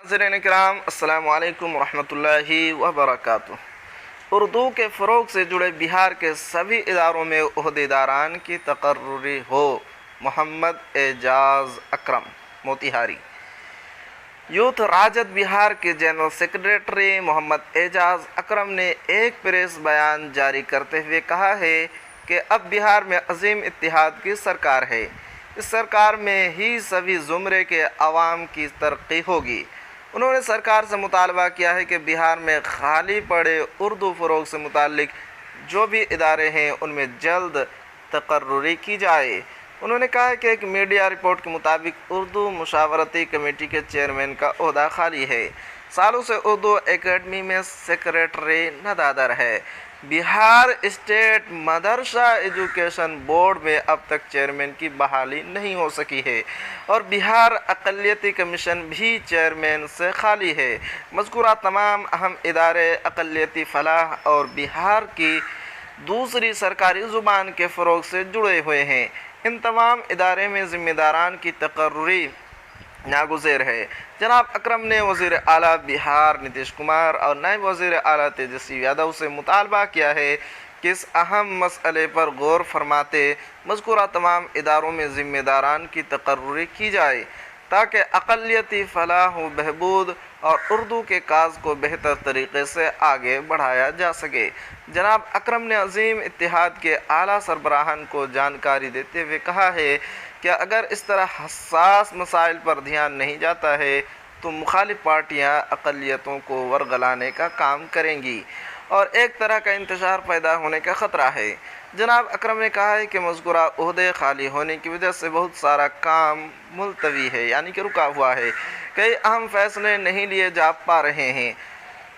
नाज़रीन किराम, अस्सलामु अलैकुम रहमत ल्लाहि व बरकातुहू। उर्दू के फ़रोग़ से जुड़े बिहार के सभी इदारों में ओहदेदारान की तकर्रुरी हो। मोहम्मद एजाज़ अकरम, मोतिहारी। यूथ राजद बिहार के जनरल सेक्रेटरी मोहम्मद एजाज़ अकरम ने एक प्रेस बयान जारी करते हुए कहा है कि अब बिहार में अज़ीम इत्तेहाद की सरकार है। इस सरकार में ही सभी ज़ुमरे के अवाम की तरक्की होगी। उन्होंने सरकार से मुतालबा किया है कि बिहार में खाली पड़े उर्दू फ़रोग़ से मुताल्लिक़ जो भी इदारे हैं उनमें जल्द तकर्रुरी की जाए। उन्होंने कहा है कि एक मीडिया रिपोर्ट के मुताबिक उर्दू मुशावरती कमेटी के चेयरमैन का ओहदा खाली है। सालों से उर्दू एकेडमी में सेक्रेटरी नदादर है। बिहार स्टेट मदरसा एजुकेशन बोर्ड में अब तक चेयरमैन की बहाली नहीं हो सकी है और बिहार अक़लियती कमीशन भी चेयरमैन से खाली है। मज़कूरा तमाम अहम इदारे अक़लियती फ़लाह और बिहार की दूसरी सरकारी ज़ुबान के फ़रोग़ से जुड़े हुए हैं। इन तमाम इदारे में ज़िम्मेदारान की तकर्रुरी नागुज़ेर है। जनाब अकरम ने वज़ीर आला बिहार नीतीश कुमार और नायब वज़ीर आला तेजस्वी यादव से मुतालबा किया है कि इस अहम मसले पर गौर फरमाते मज़कूरा तमाम इदारों में ज़िम्मेदारान की तकर्रुरी की जाए ताकि अक़लियती फ़लाह व बहबूद और उर्दू के काज को बेहतर तरीक़े से आगे बढ़ाया जा सके। जनाब अकरम ने अज़ीम इत्तेहाद के आला सरबराहान को जानकारी देते हुए कहा है कि अगर इस तरह हसास मसाइल पर ध्यान नहीं जाता है तो मुखालिफ पार्टियाँ अक़लियतों को वरगलाने का काम करेंगी और एक तरह का इंतशार पैदा होने का ख़तरा है। जनाब अकरम ने कहा है कि मज़कूरा ओहदे खाली होने की वजह से बहुत सारा काम मुलतवी है, यानी कि रुका हुआ है। कई अहम फ़ैसले नहीं लिए जा पा रहे हैं।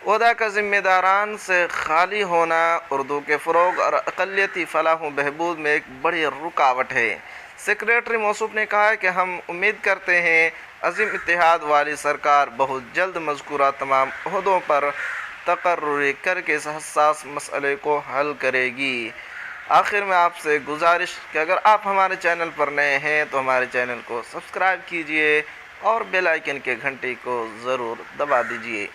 ओहदा का ज़िम्मेदारान से खाली होना उर्दू के फ़रोग़ और अक़लियती फ़लाह व बहबूद में एक बड़ी रुकावट है। सेक्रेटरी मौसूफ़ ने कहा है कि हम उम्मीद करते हैं अज़ीम इत्तेहाद वाली सरकार बहुत जल्द मज़कूरा तमाम ओहदों पर तकर्रुरी करके इस हसास मसले को हल करेगी। आखिर में आपसे गुजारिश कि अगर आप हमारे चैनल पर नए हैं तो हमारे चैनल को सब्सक्राइब कीजिए और बेल आइकन के घंटी को ज़रूर दबा दीजिए।